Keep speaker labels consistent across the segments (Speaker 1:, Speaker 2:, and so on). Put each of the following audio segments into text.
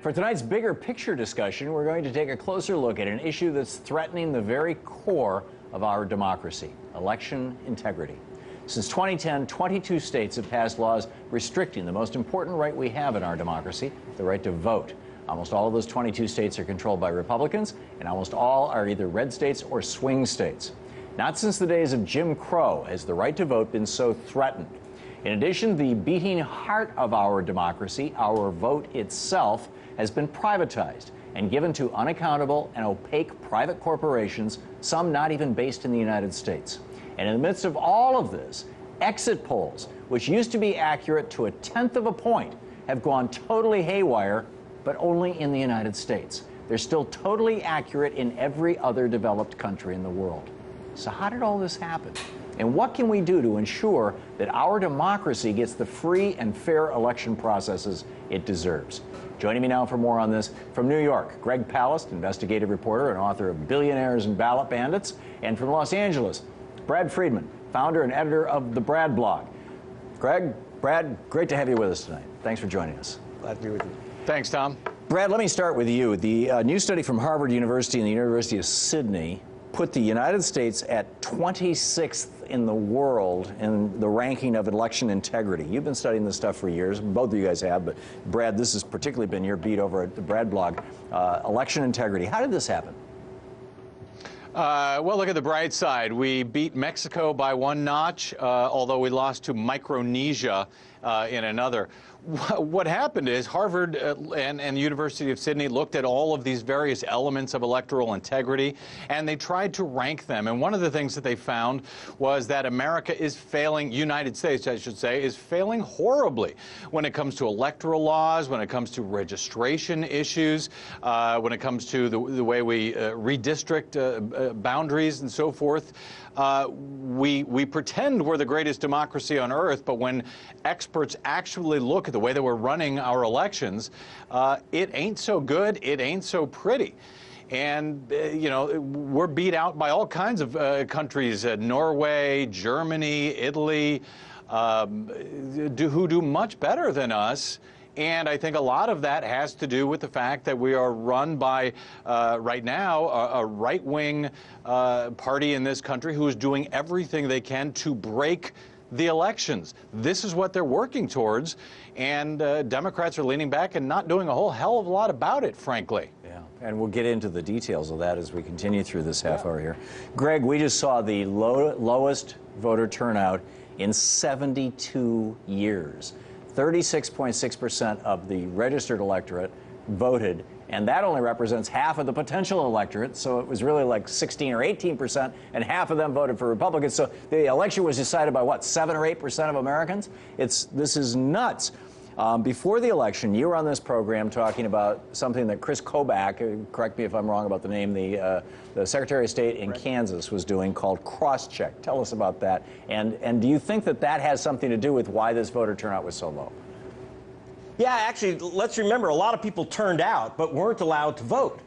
Speaker 1: For tonight's bigger picture discussion, we're going to take a closer look at an issue that's threatening the very core of our democracy: election integrity. Since 2010, 22 states have passed laws restricting the most important right we have in our democracy, the right to vote. Almost all of those 22 states are controlled by Republicans, and almost all are either red states or swing states. Not since the days of Jim Crow has the right to vote been so threatened. In addition, the beating heart of our democracy, our vote itself, has been privatized and given to unaccountable and opaque private corporations, some not even based in the United States. And in the midst of all of this, exit polls, which used to be accurate to a tenth of a point, have gone totally haywire, but only in the United States. They're still totally accurate in every other developed country in the world. So how did all this happen? And what can we do to ensure that our democracy gets the free and fair election processes it deserves? Joining me now for more on this, from New York, Greg Palast, investigative reporter and author of Billionaires and Ballot Bandits, and from Los Angeles, Brad Friedman, founder and editor of the Brad blog. Greg, Brad, great to have you with us tonight. Thanks for joining us.
Speaker 2: Glad to be with you.
Speaker 3: Thanks, Thom.
Speaker 1: Brad, let me start with you. The new study from Harvard University and the University of Sydney put the United States at 26th in the world in the ranking of election integrity. You've been studying this stuff for years. Both of you guys have, but Brad, this has particularly been your beat over at the Brad blog. Election integrity. How did this happen?
Speaker 3: Well, look at the bright side. We beat Mexico by one notch, although we lost to Micronesia in another. What happened is Harvard and the University of Sydney looked at all of these various elements of electoral integrity, and they tried to rank them. And one of the things that they found was that America is failing, United States, I should say, is failing horribly when it comes to electoral laws, when it comes to registration issues, when it comes to the way we redistrict boundaries and so forth. We pretend we're the greatest democracy on earth, but when experts actually look at the way that we're running our elections, it ain't so good, it ain't so pretty. And, you know, we're beat out by all kinds of countries, Norway, Germany, Italy, who do much better than us. And I think a lot of that has to do with the fact that we are run by, right now, a right-wing party in this country who is doing everything they can to break the elections. This is what they're working towards, and Democrats are leaning back and not doing a whole hell of a lot about it, frankly.
Speaker 1: Yeah, and we'll get into the details of that as we continue through this half hour here. Greg, we just saw the lowest voter turnout in 72 years. 36.6% of the registered electorate voted, and that only represents half of the potential electorate, so it was really like 16 or 18%, and half of them voted for Republicans. So the election was decided by, what, 7 or 8% of Americans? This is nuts. Before the election, you were on this program talking about something that Chris Kobach, correct me if I'm wrong about the name, the Secretary of State in Kansas was doing, called cross-check. Tell us about that. And do you think that that has something to do with why this voter turnout was so low?
Speaker 2: Yeah, actually, let's remember, a lot of people turned out but weren't allowed to vote.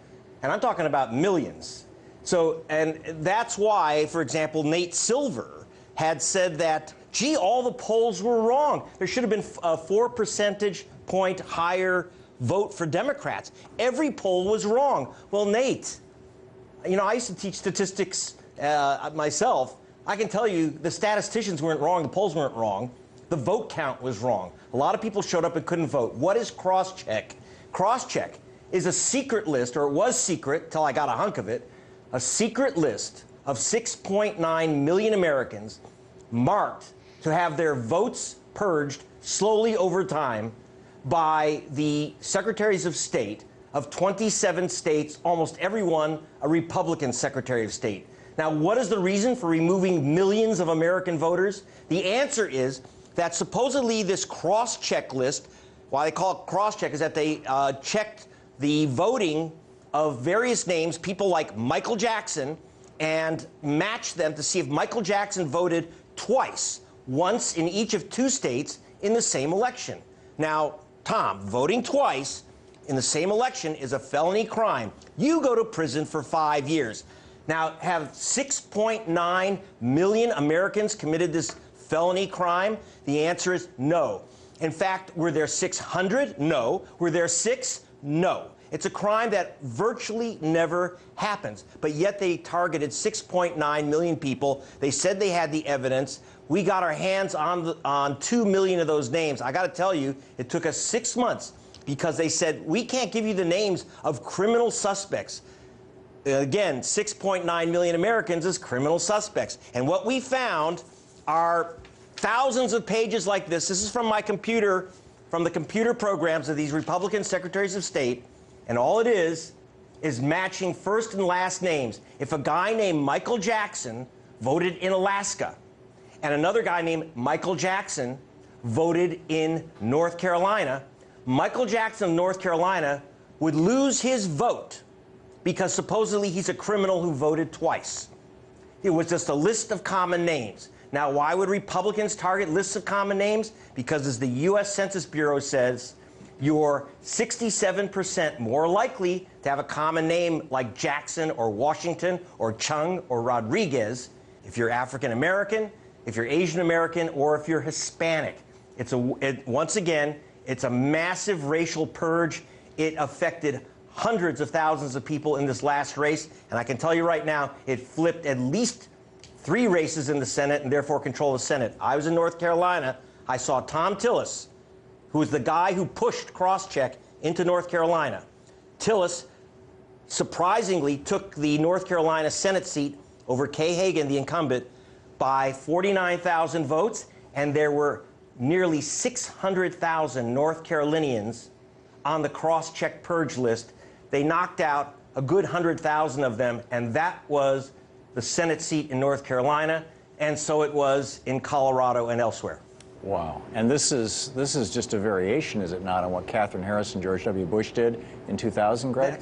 Speaker 2: And I'm talking about millions. So, and that's why, for example, Nate Silver had said that, gee, all the polls were wrong. There should have been a 4 percentage point higher vote for Democrats. Every poll was wrong. Well, Nate, you know, I used to teach statistics myself. I can tell you the statisticians weren't wrong, the polls weren't wrong. The vote count was wrong. A lot of people showed up and couldn't vote. What is cross-check? Cross-check is a secret list, or it was secret till I got a hunk of it, a secret list of 6.9 million Americans marked to have their votes purged slowly over time by the secretaries of state of 27 states, almost every one a Republican secretary of state. Now, what is the reason for removing millions of American voters? The answer is that supposedly this cross-check list, why they call it cross-check, is that they checked the voting of various names, people like Michael Jackson, and matched them to see if Michael Jackson voted twice, once in each of 2 states in the same election. Now, Thom, voting twice in the same election is a felony crime. You go to prison for 5 years. Now, have 6.9 million Americans committed this felony crime? The answer is no. In fact, were there 600? No. Were there 6? No. It's a crime that virtually never happens, but yet they targeted 6.9 million people. They said they had the evidence. We got our hands on 2 million of those names. I got to tell you, it took us 6 months because they said, we can't give you the names of criminal suspects. Again, 6.9 million Americans as criminal suspects. And what we found are thousands of pages like this. This is from my computer, from the computer programs of these Republican secretaries of state. And all it is matching first and last names. If a guy named Michael Jackson voted in Alaska, and another guy named Michael Jackson voted in North Carolina, Michael Jackson of North Carolina would lose his vote because supposedly he's a criminal who voted twice. It was just a list of common names. Now, why would Republicans target lists of common names? Because as the U.S. Census Bureau says, you're 67% more likely to have a common name like Jackson or Washington or Chung or Rodriguez if you're African American, if you're Asian American, or if you're Hispanic. Once again, it's a massive racial purge. It affected hundreds of thousands of people in this last race, and I can tell you right now, it flipped at least 3 races in the Senate and therefore control the Senate. I was in North Carolina. I saw Thom Tillis, who was the guy who pushed Crosscheck into North Carolina. Tillis surprisingly took the North Carolina Senate seat over Kay Hagan, the incumbent, by 49,000 votes, and there were nearly 600,000 North Carolinians on the Crosscheck purge list. They knocked out a good 100,000 of them, and that was the Senate seat in North Carolina, and so it was in Colorado and elsewhere.
Speaker 1: Wow. And this is just a variation, is it not, on what Katherine Harris and George W. Bush did in 2000, Greg?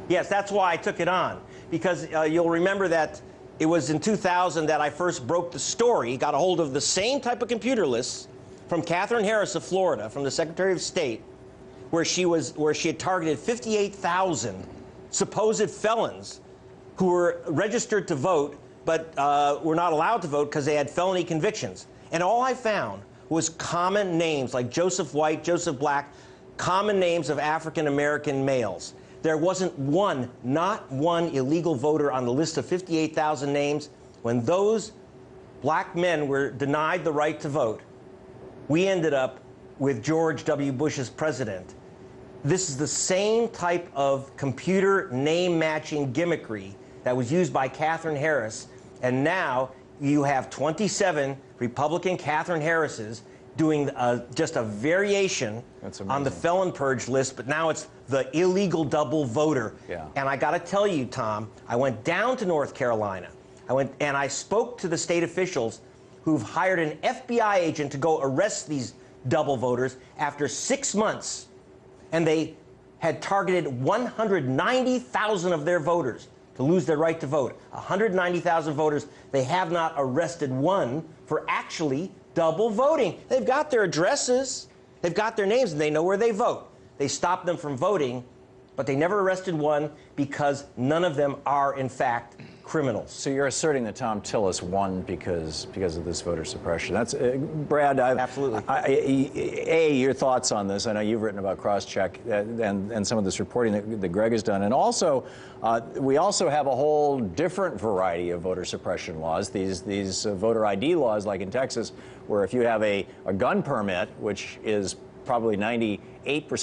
Speaker 2: Yes, that's why I took it on, because you'll remember that it was in 2000 that I first broke the story, got a hold of the same type of computer lists from Katherine Harris of Florida, from the Secretary of State, where she had targeted 58,000 supposed felons who were registered to vote but were not allowed to vote because they had felony convictions. And all I found was common names like Joseph White, Joseph Black, common names of African American males. There wasn't one, not one illegal voter on the list of 58,000 names. When those black men were denied the right to vote, we ended up with George W. Bush as president. This is the same type of computer name matching gimmickry that was used by Katherine Harris, and now you have 27 Republican Katherine Harrises doing just a variation on the felon purge list, but now it's the illegal double voter.
Speaker 1: Yeah.
Speaker 2: And I got to tell you, Tom, I went down to North Carolina. I spoke to the state officials who've hired an FBI agent to go arrest these double voters after 6 months, and they had targeted 190,000 of their voters to lose their right to vote. 190,000 voters. They have not arrested one for actually double voting. They've got their addresses, they've got their names, and they know where they vote. They stopped them from voting, but they never arrested one because none of them are, in fact, criminals.
Speaker 1: So you're asserting that Thom Tillis won because of this voter suppression. That's Brad.
Speaker 2: Absolutely.
Speaker 1: Your thoughts on this? I know you've written about Crosscheck and some of this reporting that Greg has done, and also we also have a whole different variety of voter suppression laws. These voter ID laws, like in Texas, where if you have a gun permit, which is probably 98%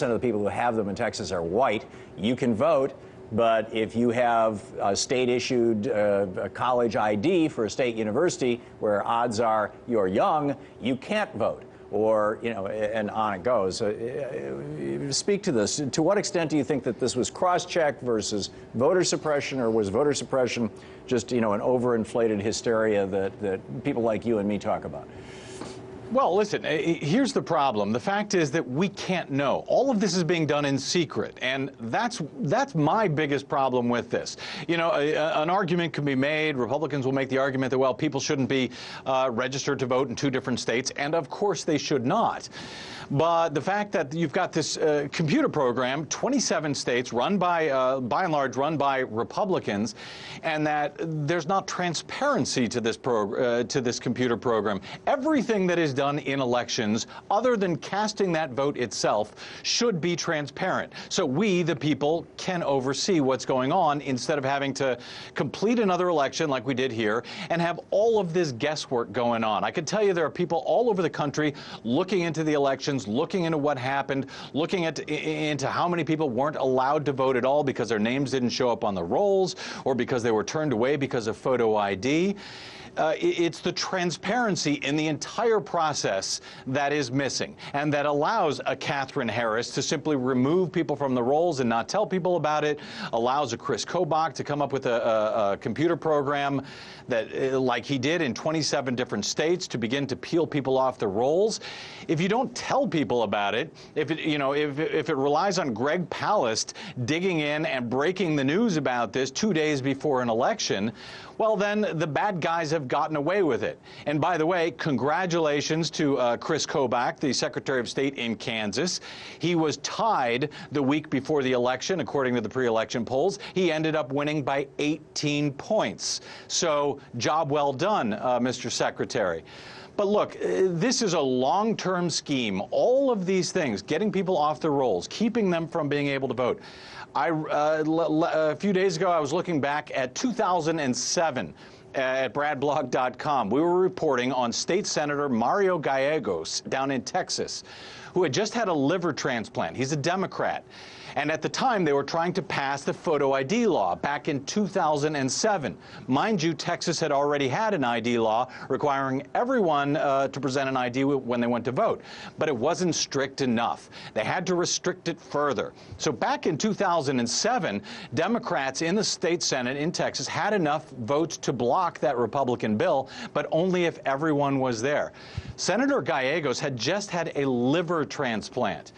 Speaker 1: of the people who have them in Texas are white, you can vote. But if you have a state-issued a college ID for a state university where odds are you're young, you can't vote. Or, and on it goes. Speak to this. To what extent do you think that this was cross-check versus voter suppression, or was voter suppression just, an overinflated hysteria that people like you and me talk about?
Speaker 3: Well, listen, here's the problem. The fact is that we can't know. All of this is being done in secret, and that's my biggest problem with this. You know, an argument can be made. Republicans will make the argument that, well, people shouldn't be registered to vote in 2 different states, and of course they should not. But the fact that you've got this computer program, 27 states, run by and large, run by Republicans, and that there's not transparency to this computer program. Everything that is done in elections, other than casting that vote itself, should be transparent. So we, the people, can oversee what's going on instead of having to complete another election like we did here and have all of this guesswork going on. I can tell you there are people all over the country looking into the elections, looking into what happened, looking into how many people weren't allowed to vote at all because their names didn't show up on the rolls or because they were turned away because of photo ID. It's the transparency in the entire process that is missing, and that allows a Catherine Harris to simply remove people from the rolls and not tell people about it, allows a Chris Kobach to come up with a computer program that, like he did in 27 different states, to begin to peel people off the rolls. If you don't tell people about it, if it relies on Greg Palast digging in and breaking the news about this 2 days before an election, well, then the bad guys have gotten away with it. And by the way, congratulations to Chris Kobach, the Secretary of State in Kansas. He was tied the week before the election, according to the pre-election polls. He ended up winning by 18 points. So job well done, Mr. Secretary. But look, this is a long-term scheme. All of these things, getting people off the rolls, keeping them from being able to vote. A few days ago, I was looking back at 2007 at bradblog.com. We were reporting on State Senator Mario Gallegos down in Texas, who had just had a liver transplant. He's a Democrat. And at the time, they were trying to pass the photo ID law back in 2007. Mind you, Texas had already had an ID law requiring everyone to present an ID when they went to vote. But it wasn't strict enough. They had to restrict it further. So back in 2007, Democrats in the state Senate in Texas had enough votes to block that Republican bill, but only if everyone was there. Senator Gallegos had just had a liver transplant.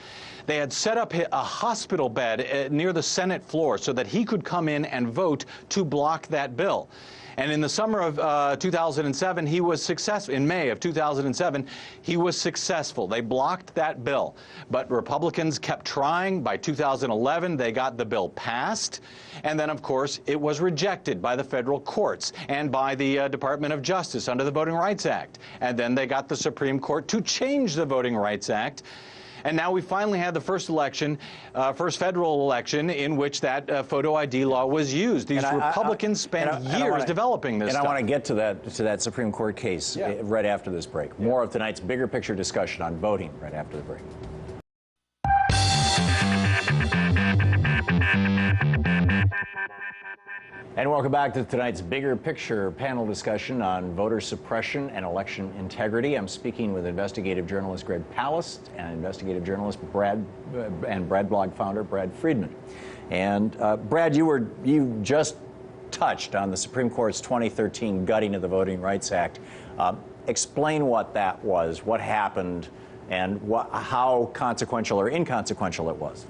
Speaker 3: They had set up a hospital bed near the Senate floor so that he could come in and vote to block that bill. And in the summer of 2007, he was successful. In May of 2007, he was successful. They blocked that bill. But Republicans kept trying. By 2011, they got the bill passed. And then, of course, it was rejected by the federal courts and by the Department of Justice under the Voting Rights Act. And then they got the Supreme Court to change the Voting Rights Act. And now we finally had the first election, first federal election, in which that photo ID law was used. These Republicans spent years developing this stuff.
Speaker 1: And I want to get to that Supreme Court case right after this break. More of tonight's bigger picture discussion on voting right after the break. And welcome back to tonight's bigger picture panel discussion on voter suppression and election integrity. I'm speaking with investigative journalist Greg Palast and investigative journalist Brad blog founder Brad Friedman. And Brad, you just touched on the Supreme Court's 2013 gutting of the Voting Rights Act. Explain what that was, what happened, and how consequential or inconsequential it was.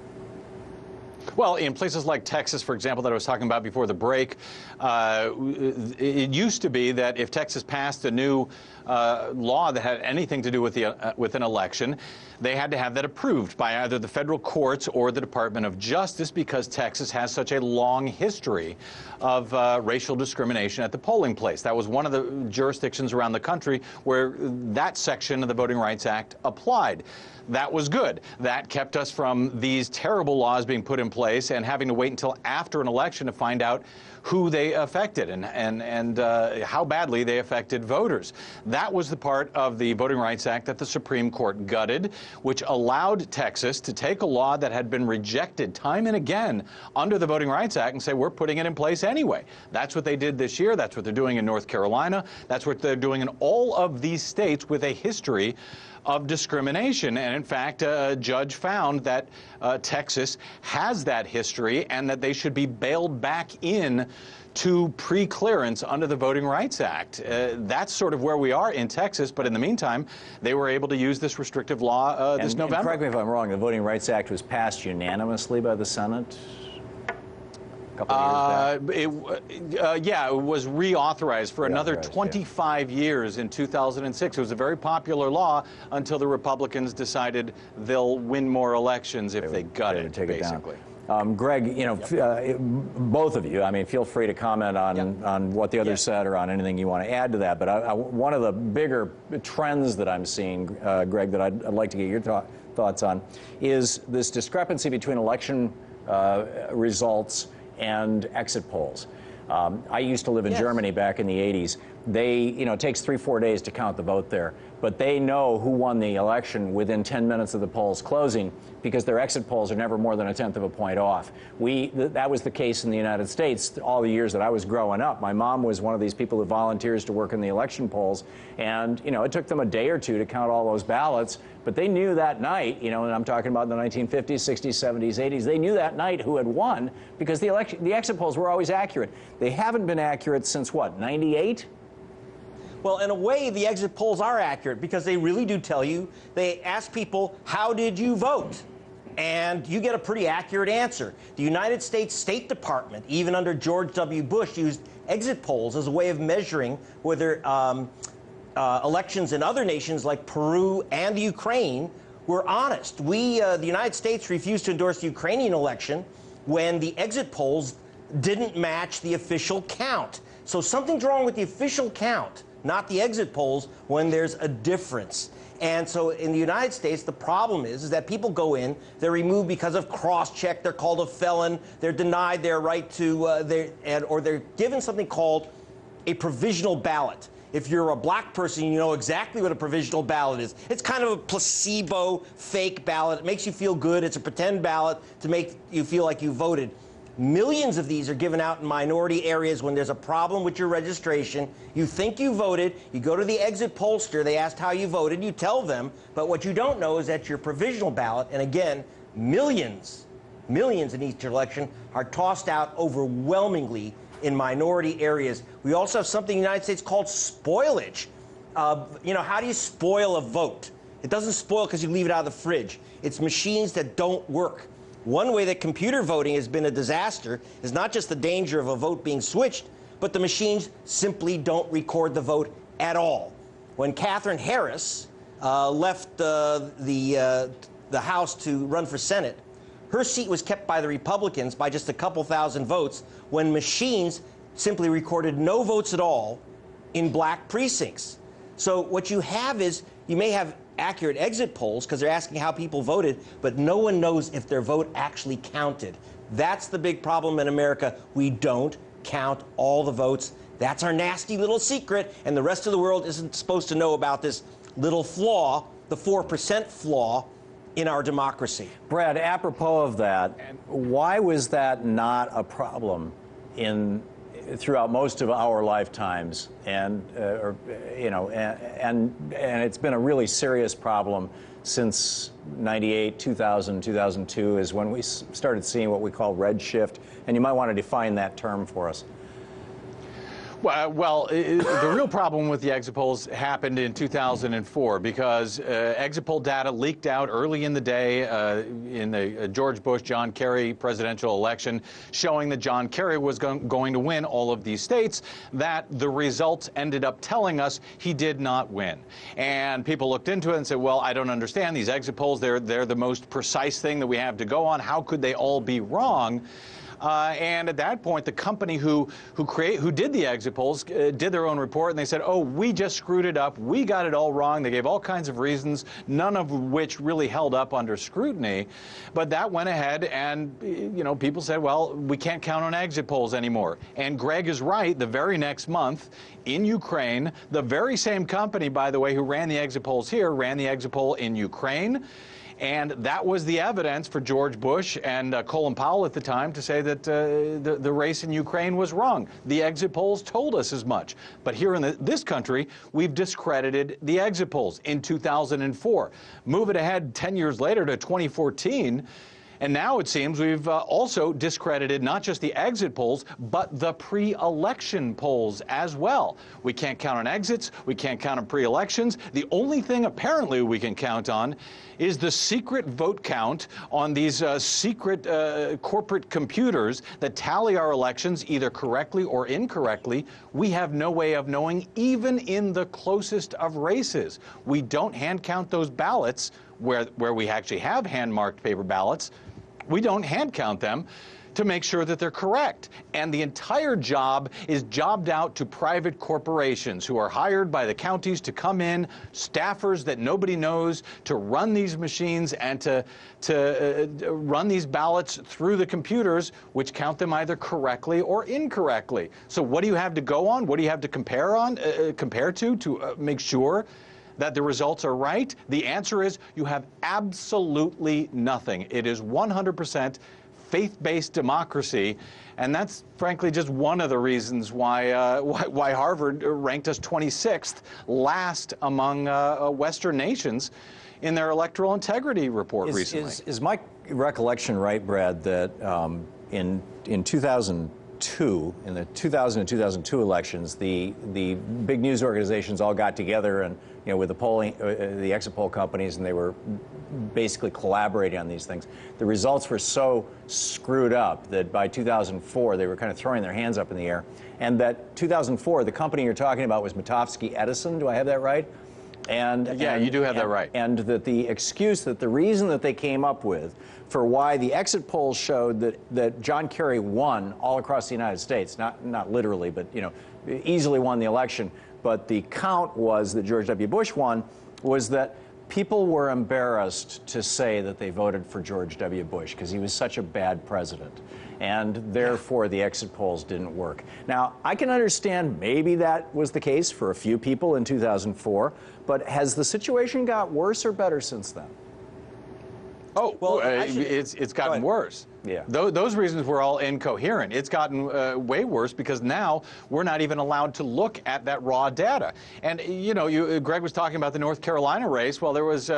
Speaker 3: Well, in places like Texas, for example, that I was talking about before the break, it used to be that if Texas passed a new law that had anything to do with an election, they had to have that approved by either the federal courts or the Department of Justice, because Texas has such a long history of racial discrimination at the polling place. That was one of the jurisdictions around the country where that section of the Voting Rights Act applied. That was good. That kept us from these terrible laws being put in place and having to wait until after an election to find out who they affected and how badly they affected voters. That was the part of the Voting Rights Act that the Supreme Court gutted, which allowed Texas to take a law that had been rejected time and again under the Voting Rights Act and say, we're putting it in place anyway. That's what they did this year. That's what they're doing in North Carolina. That's what they're doing in all of these states with a history of discrimination. And in fact, a judge found that Texas has that history and that they should be bailed back in to pre-clearance under the Voting Rights Act. That's sort of where we are in Texas, but in the meantime, they were able to use this restrictive law this November.
Speaker 1: And correct me if I'm wrong, the Voting Rights Act was passed unanimously by the Senate? A couple of years back?
Speaker 3: Yeah, it was reauthorized for another 25 years in 2006. It was a very popular law until the Republicans decided they'll win more elections if they gut it, basically.
Speaker 1: Greg, you know, both of you, I mean, feel free to comment on what the others said or on anything you want to add to that. But one of the bigger trends that I'm seeing, Greg, that I'd like to get your thoughts on is this discrepancy between election results and exit polls. I used to live in Germany back in the 80s. It takes 3-4 days to count the vote there, but they know who won the election within 10 minutes of the polls closing because their exit polls are never more than 1/10 of a point off. That was the case in the United States all the years that I was growing up. My mom was one of these people who volunteers to work in the election polls, and it took them a day or two to count all those ballots, but they knew that night, and I'm talking about the 1950s, 60s, 70s, 80s, they knew that night who had won because the exit polls were always accurate. They haven't been accurate since what, 98?
Speaker 2: Well, in a way, the exit polls are accurate because they really do tell you. They ask people, how did you vote? And you get a pretty accurate answer. The United States State Department, even under George W. Bush, used exit polls as a way of measuring whether elections in other nations like Peru and Ukraine were honest. The United States refused to endorse the Ukrainian election when the exit polls didn't match the official count. So something's wrong with the official count, not the exit polls, when there's a difference. And so in the United States, the problem is that people go in, they're removed because of cross-check, they're called a felon, they're denied their right to, or they're given something called a provisional ballot. If you're a black person, you know exactly what a provisional ballot is. It's kind of a placebo fake ballot. It makes you feel good. It's a pretend ballot to make you feel like you voted. Millions of these are given out in minority areas when there's a problem with your registration. You think you voted, you go to the exit pollster, they asked how you voted, you tell them, but what you don't know is that your provisional ballot, and again, millions in each election, are tossed out overwhelmingly in minority areas. We also have something in the United States called spoilage. How do you spoil a vote? It doesn't spoil because you leave it out of the fridge. It's machines that don't work. One way that computer voting has been a disaster is not just the danger of a vote being switched, but the machines simply don't record the vote at all. When Katherine Harris left the House to run for Senate, her seat was kept by the Republicans by just a couple thousand votes when machines simply recorded no votes at all in black precincts. So what you have is you may have accurate exit polls because they're asking how people voted, but no one knows if their vote actually counted. That's the big problem in America. We don't count all the votes. That's our nasty little secret, and the rest of the world isn't supposed to know about this little flaw, the 4% flaw in our democracy.
Speaker 1: Brad, apropos of that, why was that not a problem throughout most of our lifetimes, and it's been a really serious problem since 98, 2000, 2002 is when we started seeing what we call red shift, and you might want to define that term for us.
Speaker 3: Well, the real problem with the exit polls happened in 2004 because exit poll data leaked out early in the day in the George Bush, John Kerry presidential election, showing that John Kerry was going to win all of these states, that the results ended up telling us he did not win. And people looked into it and said, well, I don't understand these exit polls. They're the most precise thing that we have to go on. How could they all be wrong? And at that point, the company who did the exit polls did their own report, and they said, oh, we just screwed it up. We got it all wrong. They gave all kinds of reasons, none of which really held up under scrutiny. But that went ahead, and people said, well, we can't count on exit polls anymore. And Greg is right. The very next month in Ukraine, the very same company, by the way, who ran the exit polls here, ran the exit poll in Ukraine. And that was the evidence for George Bush and Colin Powell at the time to say that the race in Ukraine was wrong. The exit polls told us as much. But here in this country, we've discredited the exit polls in 2004. Move it ahead 10 years later to 2014. And now it seems we've also discredited not just the exit polls, but the pre-election polls as well. We can't count on exits. We can't count on pre-elections. The only thing apparently we can count on is the secret vote count on these secret corporate computers that tally our elections either correctly or incorrectly. We have no way of knowing, even in the closest of races. We don't hand count those ballots where we actually have hand-marked paper ballots. We don't hand count them to make sure that they're correct. And the entire job is jobbed out to private corporations who are hired by the counties to come in, staffers that nobody knows, to run these machines and to run these ballots through the computers, which count them either correctly or incorrectly. So what do you have to go on? What do you have to compare to make sure that the results are right? The answer is you have absolutely nothing. It is 100% faith-based democracy, and that's frankly just one of the reasons why Harvard ranked us 26th, last among Western nations in their electoral integrity report recently.
Speaker 1: Is my recollection right, Brad, that in 2002, in the 2000 and 2002 elections, the big news organizations all got together and, you know, with the polling, the exit poll companies, and they were basically collaborating on these things. The results were so screwed up that by 2004 they were kind of throwing their hands up in the air. And that 2004, the company you're talking about was Mitofsky Edison. Do I have that right?
Speaker 3: Yeah, you do have that right.
Speaker 1: And that the excuse, that the reason that they came up with for why the exit polls showed that John Kerry won all across the United States, not literally, but, you know, easily won the election, but the count was that George W. Bush won, was that people were embarrassed to say that they voted for George W. Bush because he was such a bad president, and therefore the exit polls didn't work. Now, I can understand maybe that was the case for a few people in 2004, but has the situation got worse or better since then?
Speaker 3: Oh, well, it's gotten worse.
Speaker 1: Yeah.
Speaker 3: Those reasons were all incoherent. It's gotten way worse because now we're not even allowed to look at that raw data. And, you know, Greg was talking about the North Carolina race. Well, there was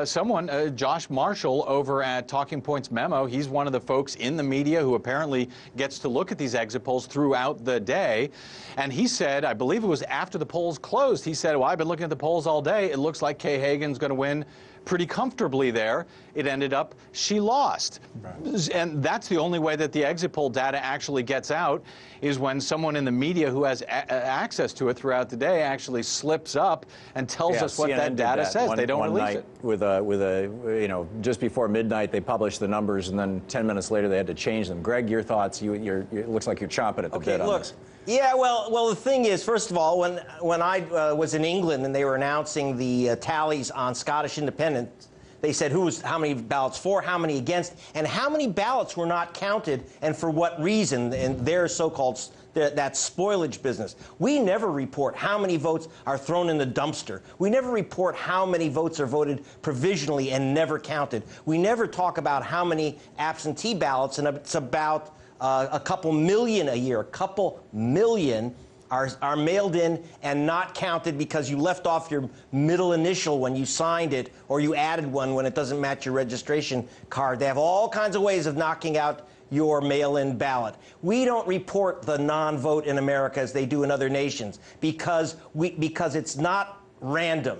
Speaker 3: someone, Josh Marshall, over at Talking Points Memo. He's one of the folks in the media who apparently gets to look at these exit polls throughout the day. And he said, I believe it was after the polls closed, he said, well, I've been looking at the polls all day. It looks like Kay Hagan's going to win pretty comfortably there. It ended up she lost. Right. And that's the only way that the exit poll data actually gets out, is when someone in the media who has access to it throughout the day actually slips up and tells us what that data says. They don't release it.
Speaker 1: With a, you know, just before midnight they published the numbers, and then 10 minutes later they had to change them. Greg, your thoughts? It looks like you're chomping at the bit on this.
Speaker 2: Yeah, well, the thing is, first of all, when I was in England and they were announcing the tallies on Scottish independence, they said how many ballots for, how many against, and how many ballots were not counted, and for what reason, and their so-called that spoilage business. We never report how many votes are thrown in the dumpster. We never report how many votes are voted provisionally and never counted. We never talk about how many absentee ballots, and it's about a couple million a year. A couple million are mailed in and not counted because you left off your middle initial when you signed it, or you added one when it doesn't match your registration card. They have all kinds of ways of knocking out your mail-in ballot. We don't report the non-vote in America as they do in other nations because it's not random.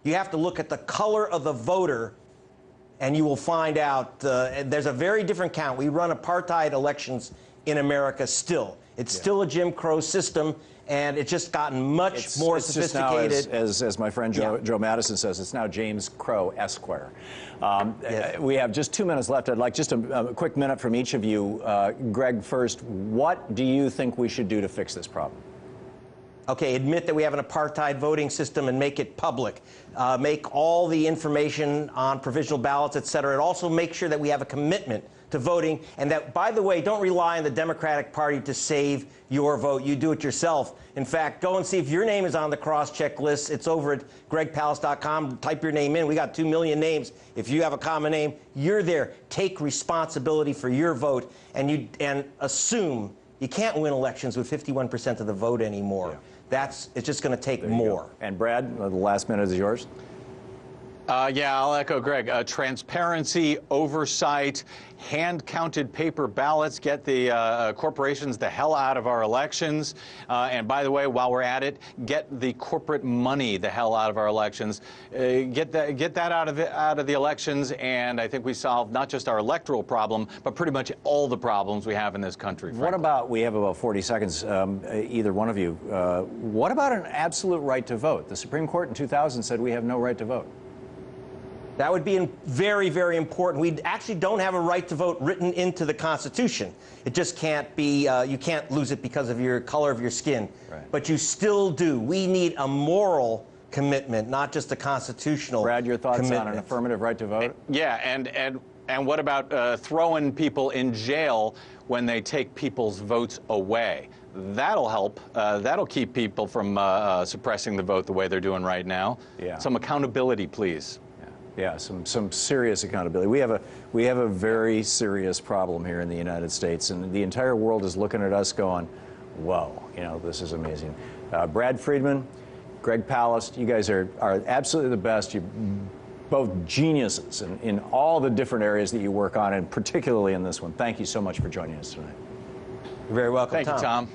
Speaker 2: You have to look at the color of the voter, and you will find out there's a very different count. We run apartheid elections in America still. It's still a Jim Crow system, and it's just gotten much more sophisticated.
Speaker 1: Just now, as my friend Joe Madison says, it's now James Crow Esquire. We have just 2 minutes left. I'd like just a quick minute from each of you. Greg, first, what do you think we should do to fix this problem?
Speaker 2: Okay, admit that we have an apartheid voting system and make it public. Make all the information on provisional ballots, et cetera, and also make sure that we have a commitment to voting, and that, by the way, don't rely on the Democratic Party to save your vote. You do it yourself. In fact, go and see if your name is on the cross-check list. It's over at gregpalast.com. Type your name in. We got 2 million names. If you have a common name, you're there. Take responsibility for your vote, and assume you can't win elections with 51% of the vote anymore. It's just going to take more.
Speaker 1: And Brad, the last minute is yours.
Speaker 3: Yeah, I'll echo Greg. Transparency, oversight, hand-counted paper ballots get the corporations the hell out of our elections. And by the way, while we're at it, get the corporate money the hell out of our elections. Get that out of the elections, and I think we solve not just our electoral problem, but pretty much all the problems we have in this country.
Speaker 1: What about, we have about 40 seconds, either one of you, what about an absolute right to vote? The Supreme Court in 2000 said we have no right to vote.
Speaker 2: That would be very, very important. We actually don't have a right to vote written into the Constitution. It just can't be, you can't lose it because of your color of your skin.
Speaker 1: Right.
Speaker 2: But you still do. We need a moral commitment, not just a constitutional
Speaker 1: Brad, your thoughts
Speaker 2: commitment.
Speaker 1: on an affirmative right to vote?
Speaker 3: Yeah, and what about throwing people in jail when they take people's votes away? That'll help. That'll keep people from suppressing the vote the way they're doing right now.
Speaker 1: Yeah.
Speaker 3: Some accountability, please.
Speaker 1: Yeah, some serious accountability. We have a very serious problem here in the United States, and the entire world is looking at us going, whoa, you know, this is amazing. Brad Friedman, Greg Palast, you guys are absolutely the best. You're both geniuses in all the different areas that you work on, and particularly in this one. Thank you so much for joining us tonight.
Speaker 2: You're very welcome,
Speaker 3: Thank you, Thom.